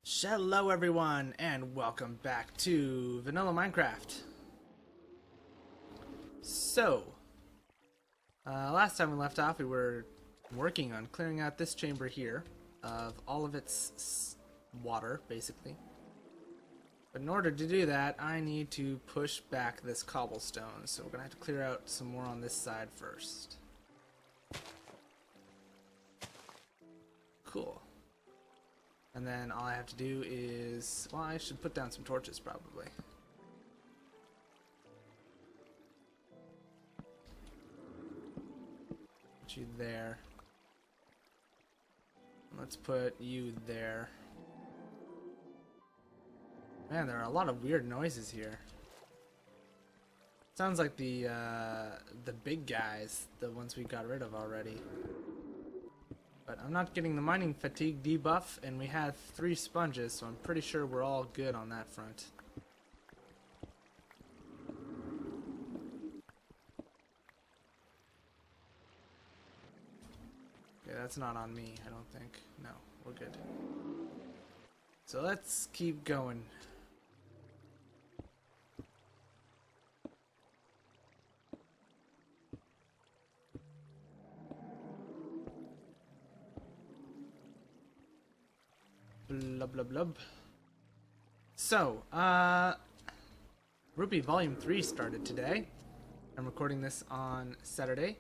Hello everyone, and welcome back to Vanilla Minecraft. So, last time we left off, we were working on clearing out this chamber here of all of its water, basically. But in order to do that, I need to push back this cobblestone, so we're gonna have to clear out some more on this side first. Cool. And then all I have to do is, well, I should put down some torches probably. Put you there. Let's put you there. Man, there are a lot of weird noises here. Sounds like the big guys, the ones we got rid of already. But I'm not getting the mining fatigue debuff, and we have 3 sponges, so I'm pretty sure we're all good on that front. Okay, that's not on me, I don't think. No, we're good. So let's keep going. Blub blub blub. So, Ruby Volume 3 started today. I'm recording this on Saturday.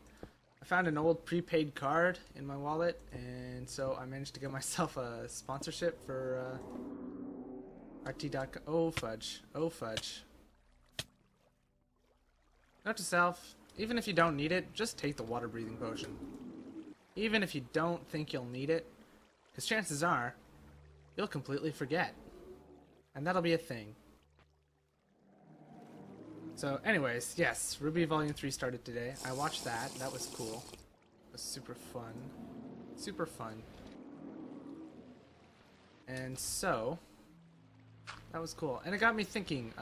I found an old prepaid card in my wallet, and so I managed to get myself a sponsorship for RT.com. Oh fudge. Oh fudge. Note to self, even if you don't need it, just take the water breathing potion. Even if you don't think you'll need it, because chances are you'll completely forget. And that'll be a thing. So anyways, yes, Ruby Volume 3 started today. I watched that. That was cool. It was super fun. Super fun. And so, that was cool. And it got me thinking,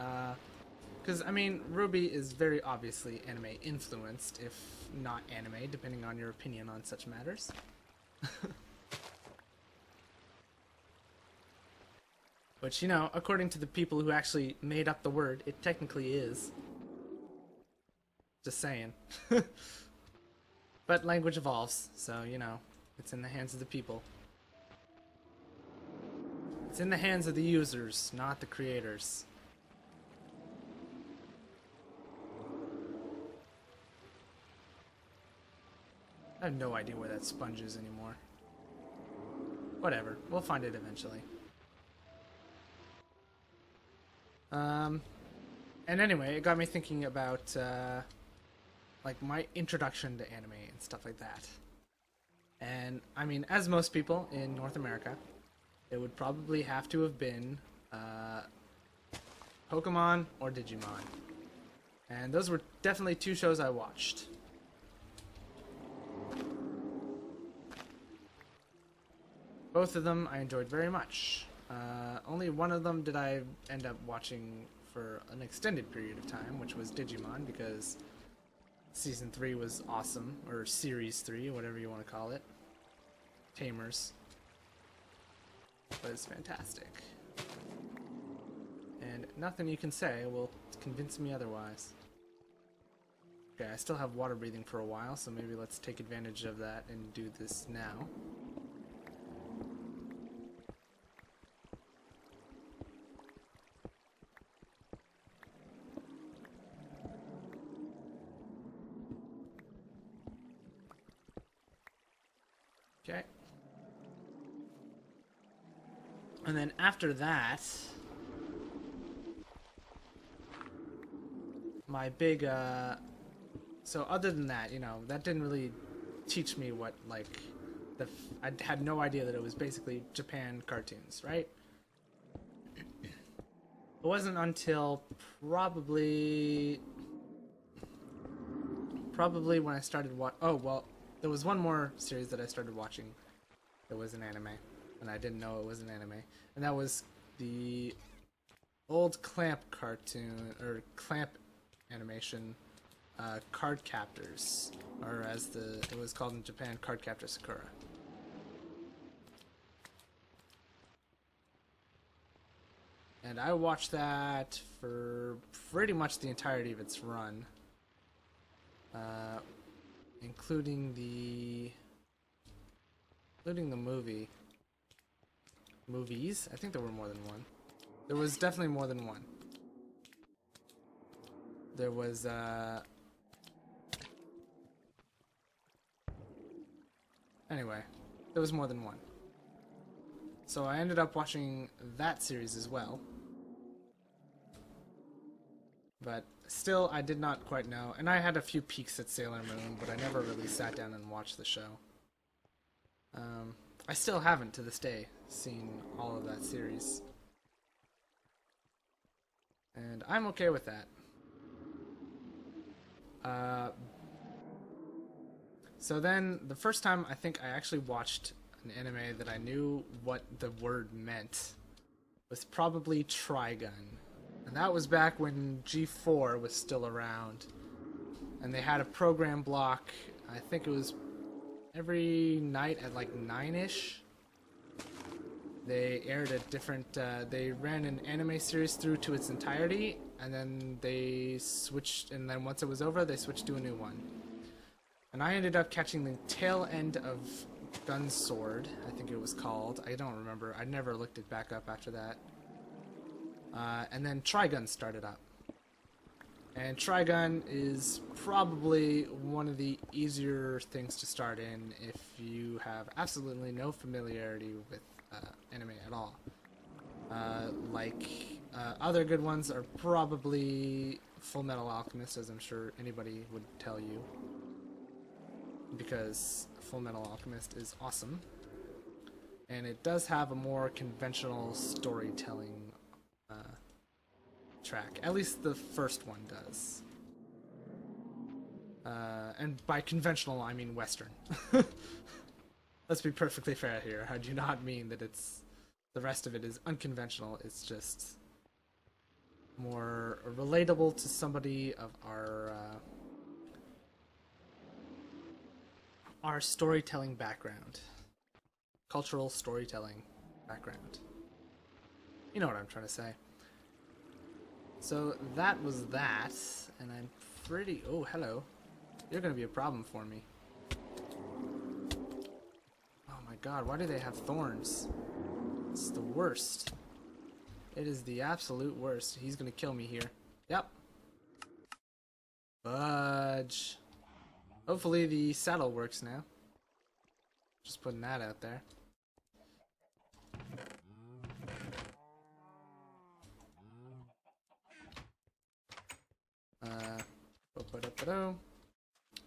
because, I mean, Ruby is very obviously anime influenced, if not anime, depending on your opinion on such matters. Which, you know, according to the people who actually made up the word, it technically is. Just saying. But language evolves, so, you know, it's in the hands of the people. It's in the hands of the users, not the creators. I have no idea where that sponge is anymore. Whatever, we'll find it eventually. And anyway, it got me thinking about, like, my introduction to anime and stuff like that. And, I mean, as most people in North America, it would probably have to have been, Pokemon or Digimon. And those were definitely 2 shows I watched. Both of them I enjoyed very much. Only one of them did I end up watching for an extended period of time, which was Digimon, because Season 3 was awesome, or Series 3, whatever you want to call it. Tamers was fantastic. And nothing you can say will convince me otherwise. Okay, I still have water breathing for a while, so maybe let's take advantage of that and do this now. Okay. And then after that, my big, so other than that, you know, that didn't really teach me what, like, I had no idea that it was basically Japan cartoons, right? It wasn't until probably when I started oh, well, there was one more series that I started watching that was an anime, and I didn't know it was an anime, and that was the old Clamp cartoon, or Clamp animation, Card Captors, or as it was called in Japan, Card Captor Sakura. And I watched that for pretty much the entirety of its run. Including the movies. I think there were more than one. There was definitely more than one. There was anyway, there was more than one. So I ended up watching that series as well. But still, I did not quite know. And I had a few peeks at Sailor Moon, but I never really sat down and watched the show. I still haven't, to this day, seen all of that series. And I'm okay with that. So then, the first time I think I actually watched an anime that I knew what the word meant was probably Trigun. And that was back when G4 was still around. And they had a program block, I think it was every night at like 9-ish. They aired a different, they ran an anime series through to its entirety, and then they switched, and then once it was over, they switched to a new one. And I ended up catching the tail end of Gun Sword, I think it was called. I don't remember. I never looked it back up after that. And then Trigun started up. And Trigun is probably one of the easier things to start in if you have absolutely no familiarity with anime at all. Other good ones are probably Full Metal Alchemist, as I'm sure anybody would tell you. Because Full Metal Alchemist is awesome. And it does have a more conventional storytelling track. At least the first one does. And by conventional, I mean Western. Let's be perfectly fair here. I do not mean that the rest of it is unconventional. It's just more relatable to somebody of our storytelling background. Cultural storytelling background. You know what I'm trying to say. So that was that, and I'm pretty... Oh, hello. You're gonna be a problem for me. Oh my god, why do they have thorns? It's the worst. It is the absolute worst. He's gonna kill me here. Yep. Budge. Hopefully the saddle works now. Just putting that out there.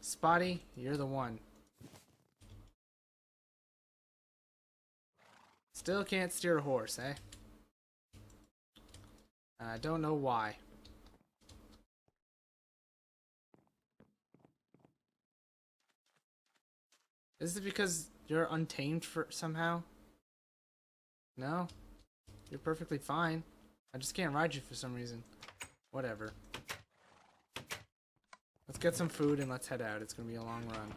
Spotty, you're the one. Still can't steer a horse, eh? I don't know why. Is it because you're untamed for somehow? No? You're perfectly fine. I just can't ride you for some reason. Whatever. Let's get some food and let's head out. It's gonna be a long run.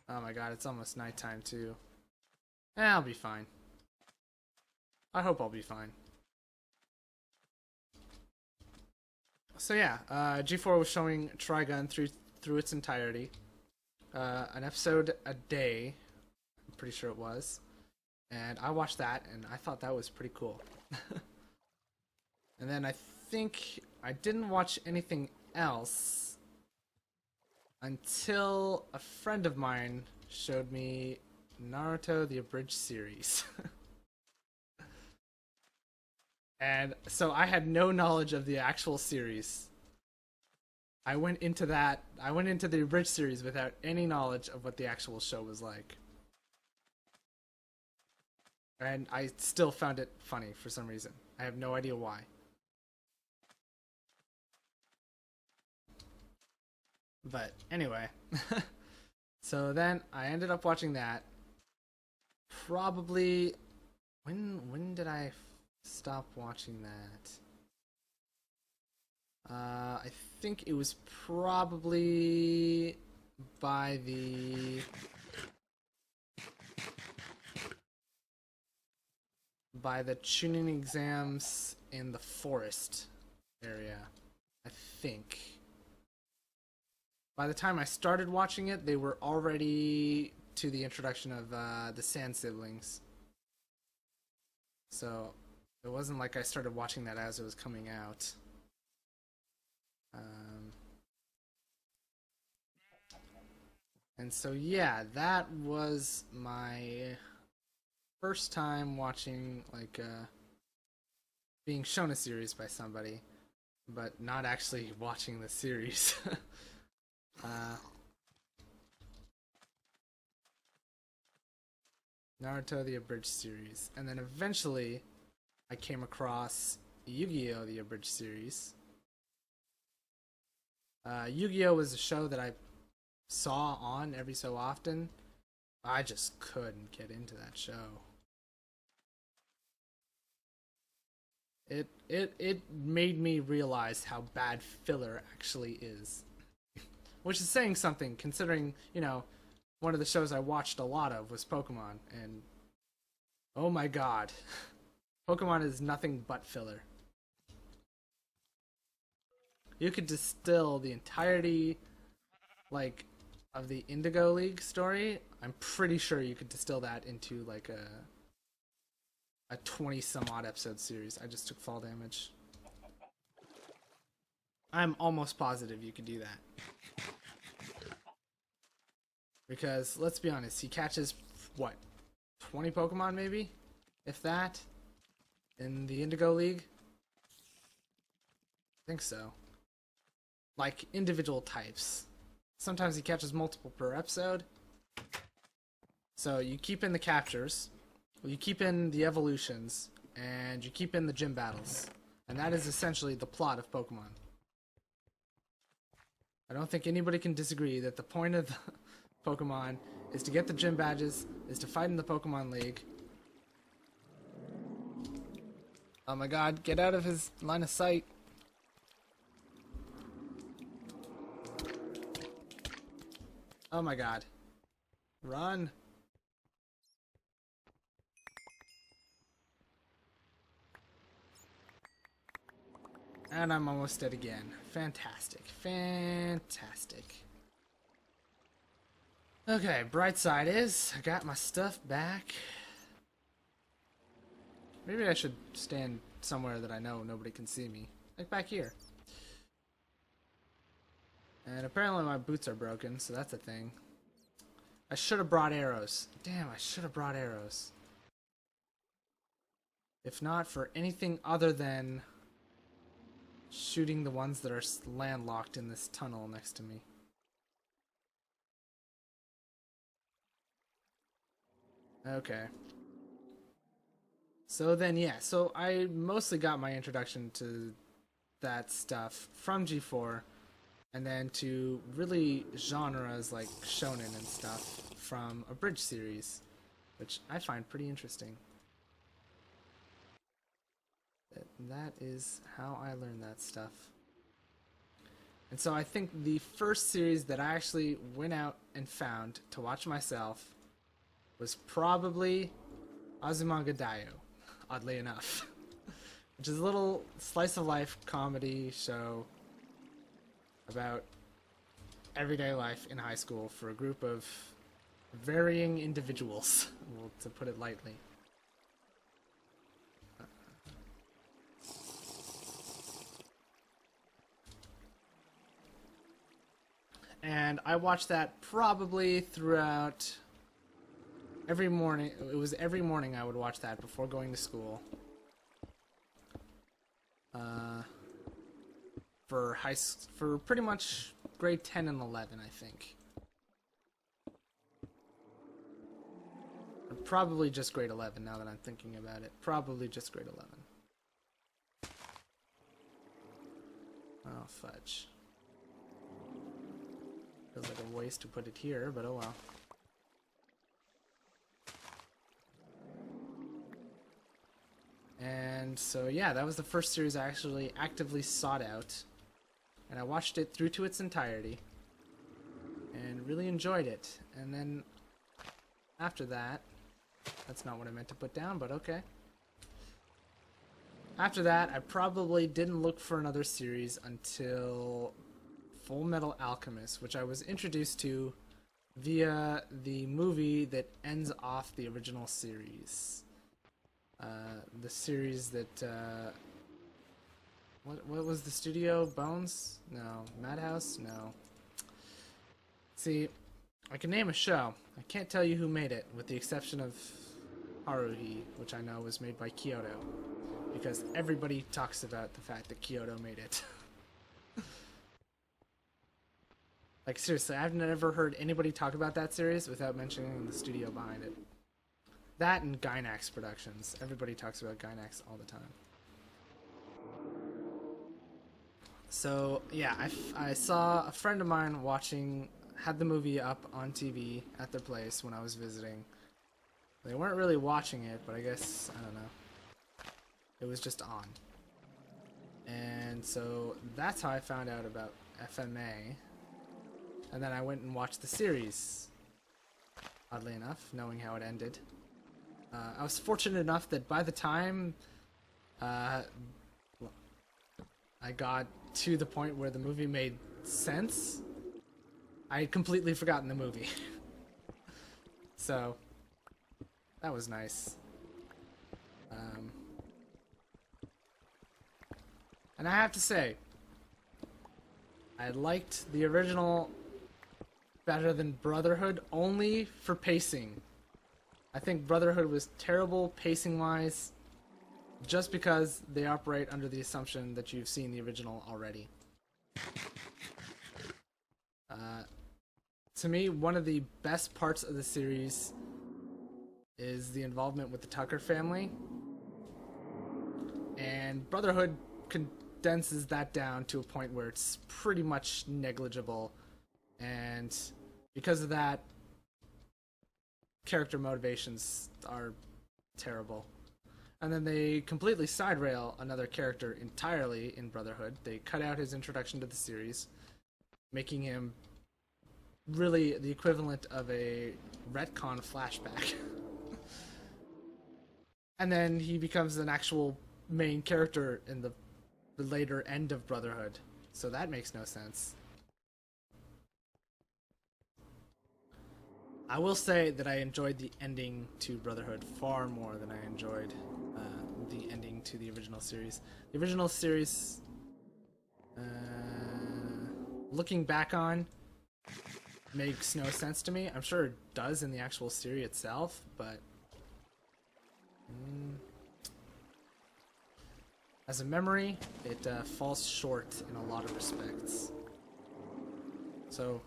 Oh my god, it's almost nighttime too. I'll be fine. I hope I'll be fine. So yeah, G4 was showing Trigun through its entirety. An episode a day, I'm pretty sure it was. And I watched that, and I thought that was pretty cool. And then I think I didn't watch anything else until a friend of mine showed me Naruto the Abridged series. And so I had no knowledge of the actual series. I went into the Abridged series without any knowledge of what the actual show was like. And I still found it funny for some reason. I have no idea why. But anyway. So then I ended up watching that. Probably... When did I stop watching that? I think it was probably by the tuning exams in the forest area, I think. By the time I started watching it, they were already to the introduction of the Sand siblings. So it wasn't like I started watching that as it was coming out. And so yeah, that was my first time watching, like, being shown a series by somebody, but not actually watching the series. Naruto the Abridged series. And then eventually I came across Yu-Gi-Oh! The Abridged series. Yu-Gi-Oh! Was a show that I saw on every so often. I just couldn't get into that show. It made me realize how bad filler actually is. Which is saying something, considering, you know, one of the shows I watched a lot of was Pokemon, and oh my god. Pokemon is nothing but filler. You could distill the entirety, like, of the Indigo League story. I'm pretty sure you could distill that into, like, a 20-some-odd episode series. I just took fall damage. I'm almost positive you could do that. Because, let's be honest, he catches, what, 20 Pokemon maybe? If that? In the Indigo League? I think so. Like, individual types. Sometimes he catches multiple per episode. So you keep in the captures, you keep in the evolutions, and you keep in the gym battles. And that is essentially the plot of Pokemon. I don't think anybody can disagree that the point of the Pokemon is to get the gym badges, is to fight in the Pokemon League. Oh my god, get out of his line of sight. Oh my god. Run. And I'm almost dead again. Fantastic. Fantastic. Okay, bright side is I got my stuff back. Maybe I should stand somewhere that I know nobody can see me. Like back here. And apparently my boots are broken, so that's a thing. I should have brought arrows. Damn, I should have brought arrows. If not for anything other than shooting the ones that are landlocked in this tunnel next to me. Okay. So then, yeah, so I mostly got my introduction to that stuff from G4, and then to really genres like shonen and stuff from a Bridge series, which I find pretty interesting. That is how I learned that stuff. And so I think the first series that I actually went out and found to watch myself was probably Azumanga Daioh, oddly enough. Which is a little slice of life comedy show about everyday life in high school for a group of varying individuals, well, to put it lightly. And I watched that probably throughout every morning. It was every morning I would watch that before going to school. For pretty much grade 10 and 11, I think. Probably just grade 11 now that I'm thinking about it. Probably just grade 11. Oh, fudge. Feels like a waste to put it here, but oh well. And so yeah, that was the first series I actually actively sought out. And I watched it through to its entirety. and really enjoyed it. And then after that, that's not what I meant to put down, but okay. After that, I probably didn't look for another series until Full Metal Alchemist, which I was introduced to via the movie that ends off the original series. The series that, what was the studio? Bones? No. Madhouse? No. See, I can name a show. I can't tell you who made it, with the exception of Haruhi, which I know was made by Kyoto, because everybody talks about the fact that Kyoto made it. Like, seriously, I've never heard anybody talk about that series without mentioning the studio behind it. That and Gainax Productions. Everybody talks about Gainax all the time. So, yeah, I saw a friend of mine had the movie up on TV at their place when I was visiting. They weren't really watching it, but I guess, I don't know. It was just on. And so that's how I found out about FMA. And then I went and watched the series, oddly enough, knowing how it ended. I was fortunate enough that by the time I got to the point where the movie made sense, I had completely forgotten the movie. So, that was nice. And I have to say, I liked the original better than Brotherhood only for pacing. I think Brotherhood was terrible pacing-wise just because they operate under the assumption that you've seen the original already. To me, one of the best parts of the series is the involvement with the Tucker family. And Brotherhood condenses that down to a point where it's pretty much negligible. And because of that, character motivations are terrible. And then they completely side rail another character entirely in Brotherhood. They cut out his introduction to the series, making him really the equivalent of a retcon flashback. And then he becomes an actual main character in the later end of Brotherhood. So that makes no sense. I will say that I enjoyed the ending to Brotherhood far more than I enjoyed the ending to the original series. The original series, looking back on, makes no sense to me. I'm sure it does in the actual series itself, but as a memory, it falls short in a lot of respects. So,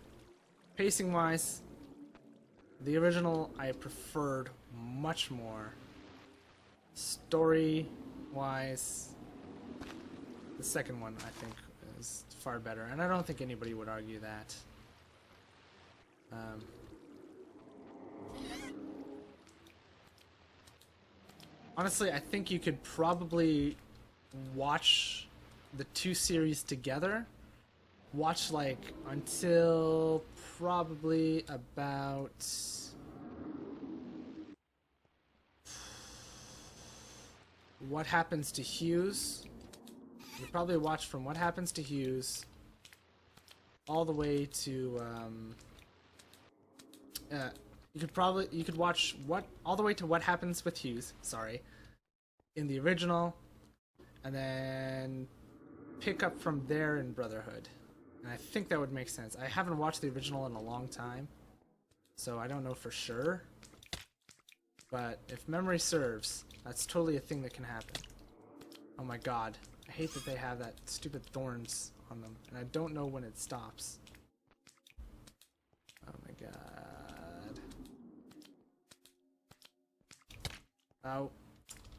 pacing-wise, the original I preferred much more. Story-wise, the second one I think is far better, and I don't think anybody would argue that. Honestly, I think you could probably watch the two series together. Watch like until probably about What Happens to Hughes. You probably watch from What Happens to Hughes all the way to you could watch all the way to What Happens with Hughes, sorry, in the original, and then pick up from there in Brotherhood. And I think that would make sense. I haven't watched the original in a long time, so I don't know for sure. But if memory serves, that's totally a thing that can happen. Oh my god. I hate that they have that stupid thorns on them, and I don't know when it stops. Oh my god. Oh.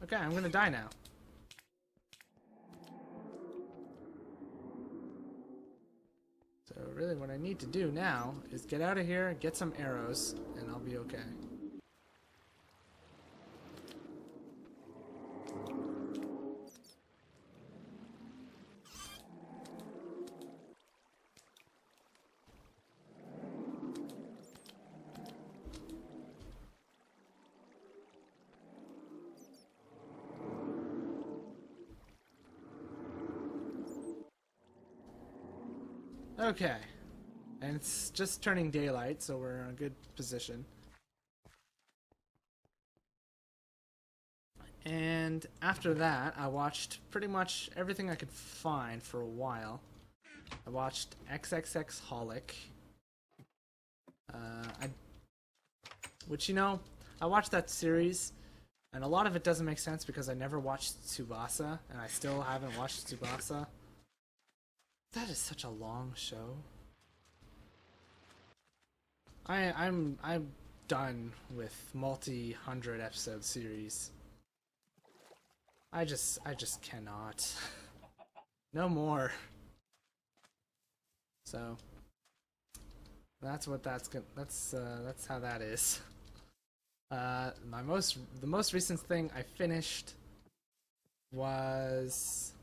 Okay, I'm gonna die now. So really what I need to do now is get out of here, get some arrows, and I'll be okay. Okay. And it's just turning daylight, so we're in a good position. And after that, I watched pretty much everything I could find for a while. I watched XXX Holic. Which, you know, I watched that series, and a lot of it doesn't make sense because I never watched Tsubasa, and I still haven't watched Tsubasa. That is such a long show. I'm done with multi-hundred episode series. I just cannot. No more. So that's how that is. The most recent thing I finished was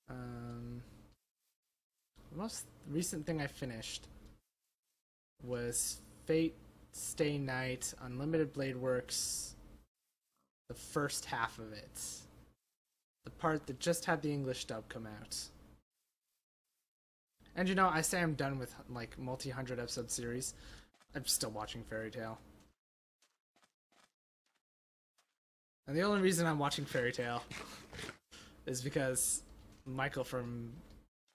the most recent thing I finished was Fate Stay Night Unlimited Blade Works, the first half of it, the part that just had the English dub come out. And you know, I say I'm done with like multi-hundred episode series. I'm still watching Fairy Tail. And the only reason I'm watching Fairy Tail is because Michael from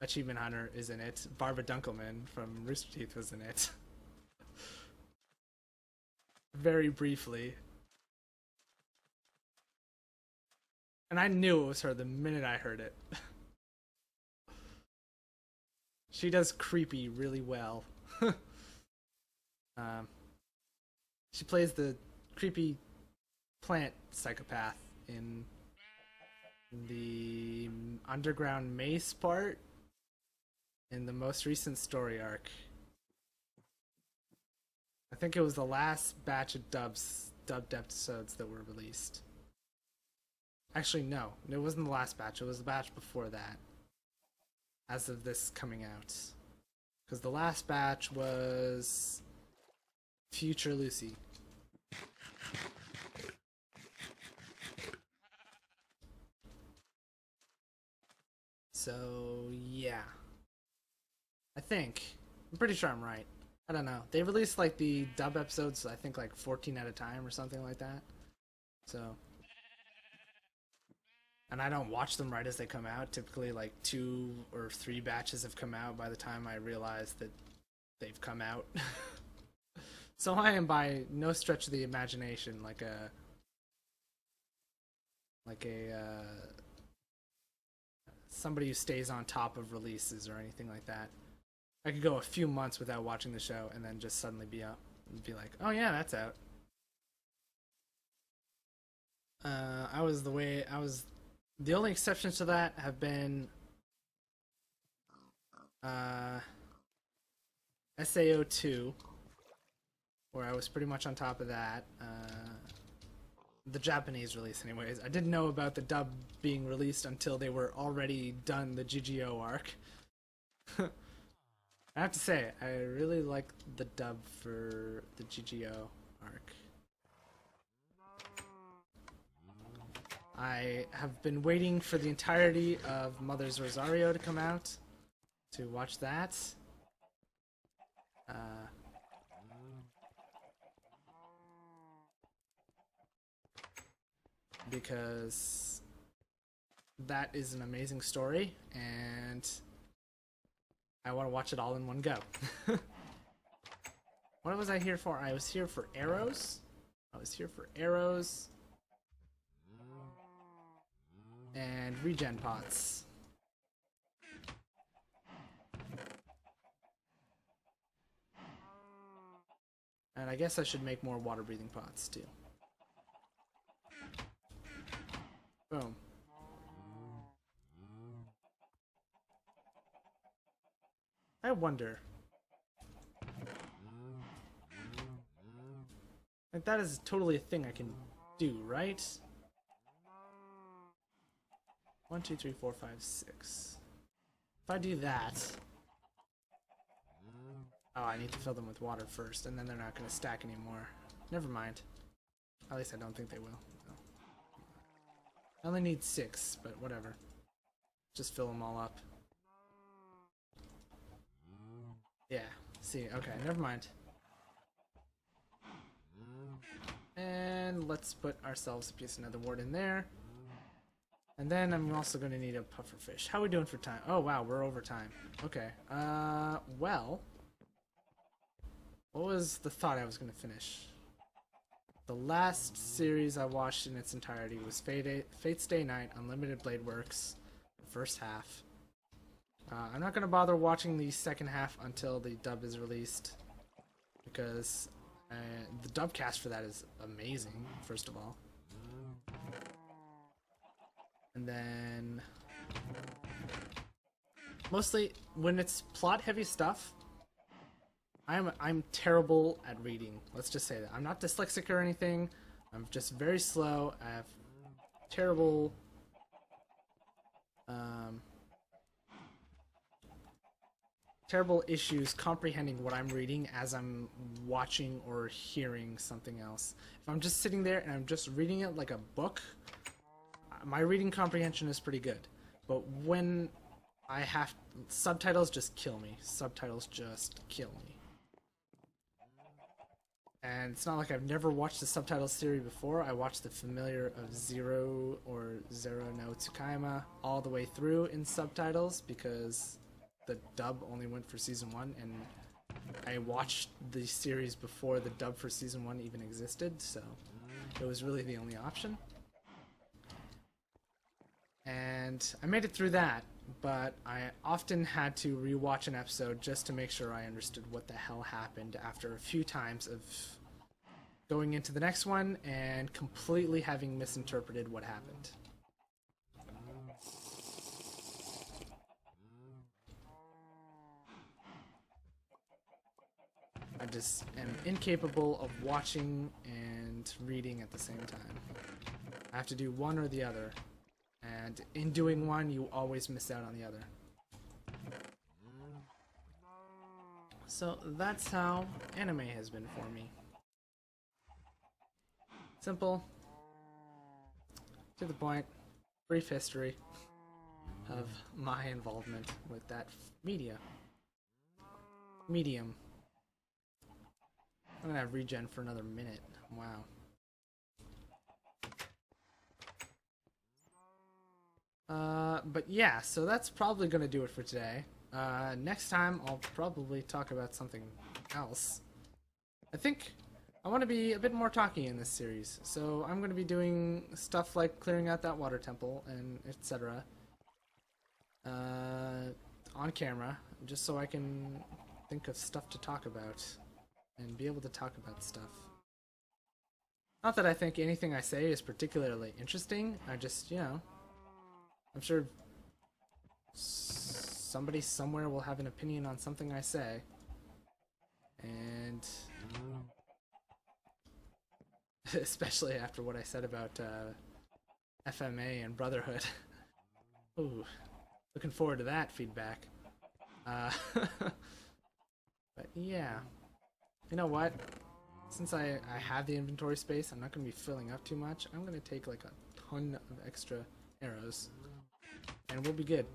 Achievement Hunter is in it. Barbara Dunkelman from Rooster Teeth was in it. Very briefly. And I knew it was her the minute I heard it. She does creepy really well. She plays the creepy plant psychopath in the underground maze part in the most recent story arc. I think it was the last batch of dubbed episodes that were released. Actually, no, it wasn't the last batch. It was the batch before that. As of this coming out. Because the last batch was Future Lucy. So, yeah. I think. I'm pretty sure I'm right. I don't know. They released like the dub episodes, I think like 14 at a time or something like that. So. And I don't watch them right as they come out. Typically like 2 or 3 batches have come out by the time I realize that they've come out. So I am by no stretch of the imagination like a somebody who stays on top of releases or anything like that. I could go a few months without watching the show and then just suddenly be up and be like, oh yeah, that's out. The only exceptions to that have been SAO2, where I was pretty much on top of that. The Japanese release anyways. I didn't know about the dub being released until they were already done the GGO arc. I have to say, I really like the dub for the GGO arc. I have been waiting for the entirety of Mother's Rosario to come out to watch that. Because that is an amazing story, and I want to watch it all in one go. What was I here for? I was here for arrows. And regen pots. And I guess I should make more water breathing pots too. Boom. I wonder. Like, that is totally a thing I can do, right? 1, 2, 3, 4, 5, 6. If I do that... Oh, I need to fill them with water first, and then they're not going to stack anymore. Never mind. At least I don't think they will. No. I only need 6, but whatever. Just fill them all up. Yeah. See, okay, never mind. And let's put ourselves a piece of netherwort in there. And then I'm also going to need a pufferfish. How are we doing for time? Oh, wow, we're over time. Okay. Well, what was the thought I was going to finish? The last series I watched in its entirety was Fate's Day Night, Unlimited Blade Works, the first half. I'm not going to bother watching the second half until the dub is released, because the dub cast for that is amazing, first of all. And then mostly when it's plot heavy stuff, I'm terrible at reading. Let's just say that. I'm not dyslexic or anything. I'm just very slow. I have terrible terrible issues comprehending what I'm reading as I'm watching or hearing something else. If I'm just sitting there and I'm just reading it like a book, my reading comprehension is pretty good. But when I have subtitles, just kill me. Subtitles just kill me. And it's not like I've never watched the subtitle series before. I watched the familiar of Zero or Zero no Tsukaima all the way through in subtitles because the dub only went for season 1, and I watched the series before the dub for season 1 even existed, so it was really the only option. And I made it through that, but I often had to rewatch an episode just to make sure I understood what the hell happened after a few times of going into the next one and completely having misinterpreted what happened. I just am incapable of watching and reading at the same time. I have to do one or the other. And in doing one, you always miss out on the other. So that's how anime has been for me. Simple, to the point, brief history of my involvement with that medium. I'm gonna have regen for another minute. Wow. But yeah, so that's probably gonna do it for today. Next time I'll probably talk about something else. I think I want to be a bit more talky in this series, so I'm gonna be doing stuff like clearing out that water temple and etc. On camera, just so I can think of stuff to talk about and be able to talk about stuff. Not that I think anything I say is particularly interesting, I just, you know, I'm sure somebody somewhere will have an opinion on something I say. And especially after what I said about FMA and Brotherhood. Ooh, looking forward to that feedback. But yeah, you know what? Since I have the inventory space, I'm not going to be filling up too much. I'm going to take like a ton of extra arrows, and we'll be good.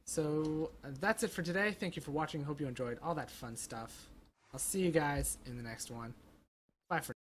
So that's it for today. Thank you for watching. Hope you enjoyed all that fun stuff. I'll see you guys in the next one. Bye for now.